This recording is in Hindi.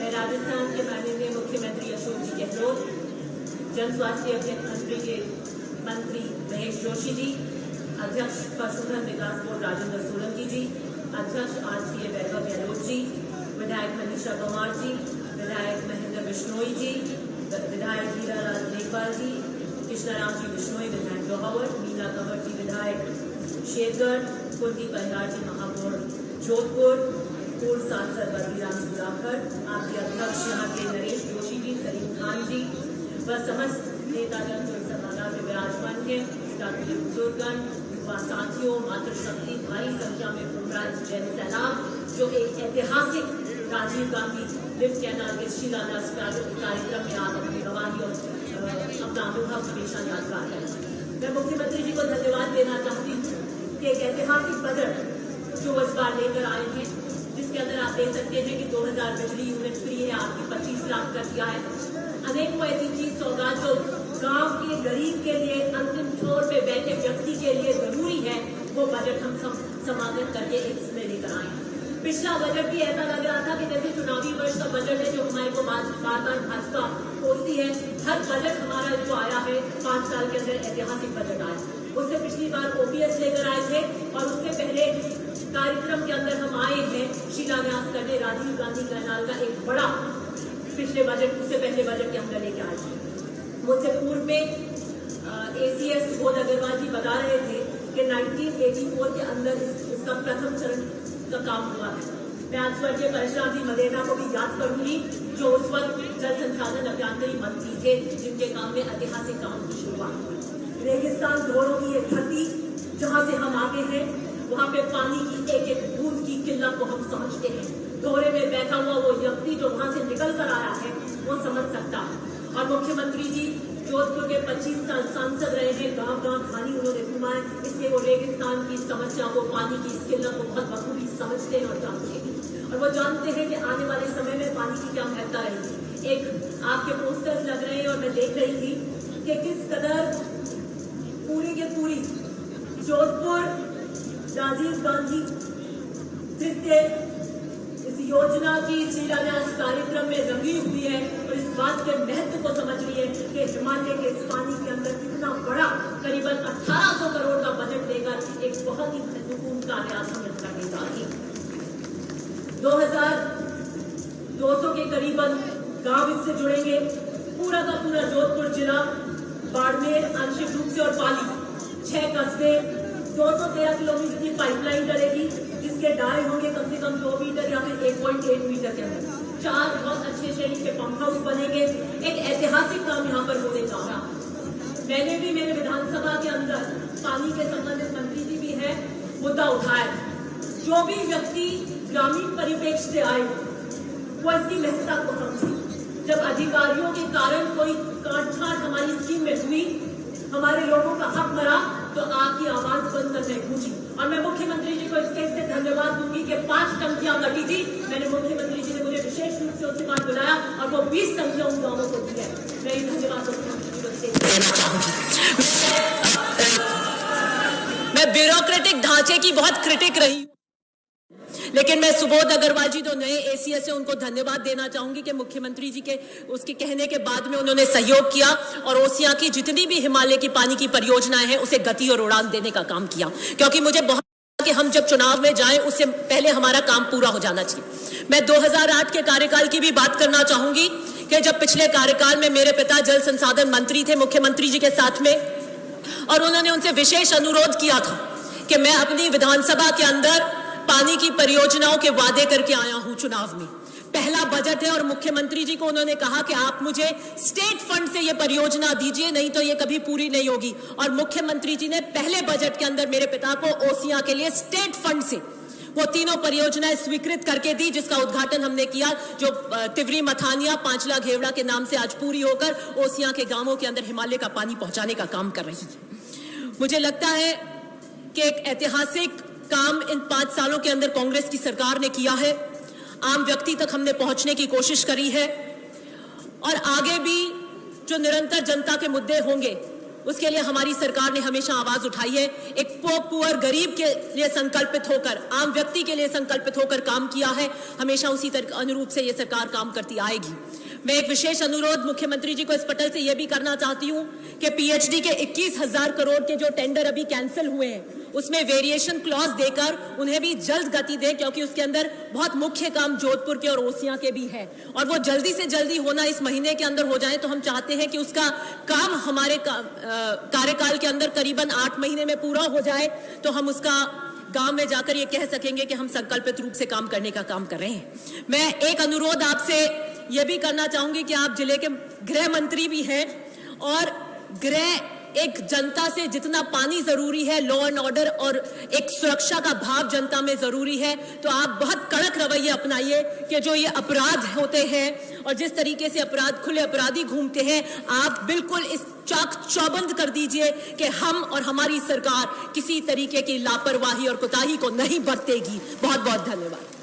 मैं राजस्थान के माननीय मुख्यमंत्री अशोक जी गहलोत, जन स्वास्थ्य अभियांत्रिकी के मंत्री महेश जोशी जी, अध्यक्ष पशुधन विकास बोर्ड राजेंद्र सोलंकी जी, अध्यक्ष RCA वैभव गहलोत जी, विधायक मनीषा कुमार जी, विधायक महेंद्र बिश्नोई जी, विधायक हीरालाल मेघवाल जी, कृष्णाराम जी बिश्नोई, विधायक जोहावत, मीना कंवर जी विधायक शेरगढ़, कुलदीप अहियार जी महापौर जोधपुर, पूर्व सांसद बद्रीराम सुधाकर, आपके अध्यक्ष यहाँ के नरेश जोशी जी, सलीम खान जी व समस्त नेतागण जो सभागार में विराजमान है, बुजुर्गगण, युवा साथियों, मातृशक्ति, भारी संख्या में पुनराज जैन सैलाब जो एक ऐतिहासिक राजीव गांधी लिफ्ट कैनाल के शिलान्यास कार्यक्रम में आप अपनी गवाही और अपना अनुभव हमेशा यादगार है। मैं मुख्यमंत्री जी को धन्यवाद देना चाहती हूँ कि एक ऐतिहासिक बजट जो इस बार लेकर आए हैं, जिसके अंदर आप देख सकते हैं कि 2000 बिजली यूनिट फ्री है, आपकी 25 लाख कर दिया है। अनेकों ऐसी चीज सौगात जो गांव के गरीब के लिए, अंतिम छोर पे बैठे व्यक्ति के लिए जरूरी है, वो बजट हम समागम करके इसमें लेकर आए। पिछला बजट भी ऐसा लग रहा था कि जैसे चुनावी वर्ष का बजट है जो हमारे को बार बार भाजपा कोसती है। हर बजट हमारा जो आया है 5 साल के अंदर ऐतिहासिक बजट आया। उससे पिछली बार OPS लेकर आए थे और उससे पहले कार्यक्रम के अंदर हम आए हैं शिलान्यास करने राजीव गांधी कैनाल का एक बड़ा पिछले बजट, उससे पहले बजट के अंदर लेके आए थे। मुझसे पूर्व में ACS सुबोध अग्रवाल जी बता रहे थे कि 1984 के अंदर इसका प्रथम चरण का काम हुआ है। मैं आज स्वर्गीय परशुराम जी मदेना को भी याद करूंगी जो उस वक्त जल संसाधन अभियांत्रिकी मंत्री थे, जिनके काम में ऐतिहासिक काम की शुरुआत हुई। रेगिस्तान धोरों की एक धरती जहां से हम आगे हैं, वहां पे पानी की एक एक बूंद की किल्लत को हम समझते हैं। दोहरे में बैठा हुआ वो व्यक्ति जो वहां से निकल कर आया है वो समझ सकता है। और मुख्यमंत्री जी जोधपुर के 25 साल सांसद रहे हैं, गांव गांव खानी उन्होंने घुमाए, इसलिए वो रेगिस्तान की समस्या को, पानी की इस किल्लत को बहुत बखूबी समझते हैं और जानते हैं। और वो जानते हैं कि आने वाले समय में पानी की क्या महत्ता रहेगी। एक आपके पोस्टर्स लग रहे हैं और मैं देख रही थी कि किस कदर पूरी के पूरी जोधपुर राजीव गांधी तृतीय इस योजना की शिलान्यास कार्यक्रम में रंगी हुई है और इस बात के महत्व को समझ रही है कि हिमालय के इस पानी के अंदर कितना बड़ा करीबन 1800 करोड़ का बजट लेकर एक बहुत ही महत्वपूर्ण कार्य आज हम करने जा रहे हैं। 2200 के करीबन गांव इससे जुड़ेंगे। पूरा का पूरा जोधपुर जिला, बाड़मेर आंशिक रूप से और पाली 6 कस्बे, 213 किलोमीटर की पाइपलाइन डलेगी, जिसके डाय होंगे कम से कम 2 मीटर या फिर 1.8 मीटर के अंदर। 4 बहुत अच्छे श्रेणी के पंप हाउस बनेंगे। एक ऐतिहासिक काम यहाँ पर होने जा रहा है। मैंने भी मेरे विधानसभा के अंदर पानी के संबंधित मंत्री जी भी है मुद्दा उठाया। जो भी व्यक्ति ग्रामीण परिप्रेक्ष्य से आए वो इसकी महत्ता को समझे। जब अधिकारियों के कारण कोई काटछाट हमारी स्कीम में हुई, हमारे लोगों का हक मरा, तो आपकी आवाज बनकर मैं गूंजी। और मैं मुख्यमंत्री जी को इसके से धन्यवाद दूंगी कि 5 टंकियां कटी थी। मैंने मुख्यमंत्री जी ने मुझे विशेष रूप से उसके बाद बुलाया और वो 20 टंकियां उन गांवों को दी है। मैं ये धन्यवाद मुख्यमंत्री जी को देना चाहूंगी। मैं ब्यूरोक्रेटिक ढांचे की बहुत क्रिटिक रही, लेकिन मैं सुबोध अग्रवाल जी जो नए ACS है उनको धन्यवाद देना चाहूंगी कि मुख्यमंत्री जी के उसके कहने के बाद में उन्होंने सहयोग किया और ओसिया की जितनी भी हिमालय की पानी की परियोजनाएं हैं उसे गति और उड़ान देने का काम किया। क्योंकि मुझे बहुत कि हम जब चुनाव में जाएं उससे पहले हमारा काम पूरा हो जाना चाहिए। मैं 2008 के कार्यकाल की भी बात करना चाहूंगी कि जब पिछले कार्यकाल में मेरे पिता जल संसाधन मंत्री थे मुख्यमंत्री जी के साथ में, और उन्होंने उनसे विशेष अनुरोध किया था कि मैं अपनी विधानसभा के अंदर पानी की परियोजनाओं के वादे करके आया हूं। चुनाव में पहला बजट है और मुख्यमंत्री जी को उन्होंने कहा कि आप मुझे स्टेट फंड से ये परियोजना दीजिए, नहीं तो ये कभी पूरी नहीं होगी। और मुख्यमंत्री जी ने पहले बजट के अंदर मेरे पिता को ओसिया के लिए स्टेट फंड से वो तीनों परियोजनाएं स्वीकृत करके दी, जिसका उद्घाटन हमने किया, जो तिवरी मथानिया पांचला घेवड़ा के नाम से आज पूरी होकर ओसिया के गांवों के अंदर हिमालय का पानी पहुंचाने का काम कर रही है। मुझे लगता है कि एक ऐतिहासिक काम इन 5 सालों के अंदर कांग्रेस की सरकार ने किया है। आम व्यक्ति तक हमने पहुंचने की कोशिश करी है और आगे भी जो निरंतर जनता के मुद्दे होंगे उसके लिए हमारी सरकार ने हमेशा आवाज उठाई है। एक पुअर गरीब के लिए संकल्पित होकर, आम व्यक्ति के लिए संकल्पित होकर काम किया है। हमेशा उसी अनुरूप से ये सरकार काम करती आएगी। मैं एक विशेष अनुरोध मुख्यमंत्री जी को इस पटल से यह भी करना चाहती हूं कि पीएचडी के 21,000 करोड़ के जो टेंडर अभी कैंसिल हुए हैं, उसमें वेरिएशन क्लॉज देकर उन्हें भी जल्द गति दे, क्योंकि उसके अंदर बहुत मुख्य काम जोधपुर के और ओसियां के भी है और वो जल्दी से जल्दी होना इस महीने के अंदर हो जाए। तो हम चाहते हैं कि उसका काम हमारे कार्यकाल के अंदर करीबन 8 महीने में पूरा हो जाए, तो हम उसका गांव में जाकर ये कह सकेंगे कि हम संकल्पित रूप से काम करने का काम कर रहे हैं। मैं एक अनुरोध आपसे यह भी करना चाहूंगी कि आप जिले के गृह मंत्री भी हैं और गृह एक जनता से जितना पानी जरूरी है, लॉ एंड ऑर्डर और एक सुरक्षा का भाव जनता में जरूरी है, तो आप बहुत कड़क रवैया अपनाइए कि जो ये अपराध होते हैं और जिस तरीके से खुले अपराधी घूमते हैं, आप बिल्कुल इस चाक चौबंद कर दीजिए कि हम और हमारी सरकार किसी तरीके की लापरवाही और कोताही को नहीं बरतेगी। बहुत बहुत धन्यवाद।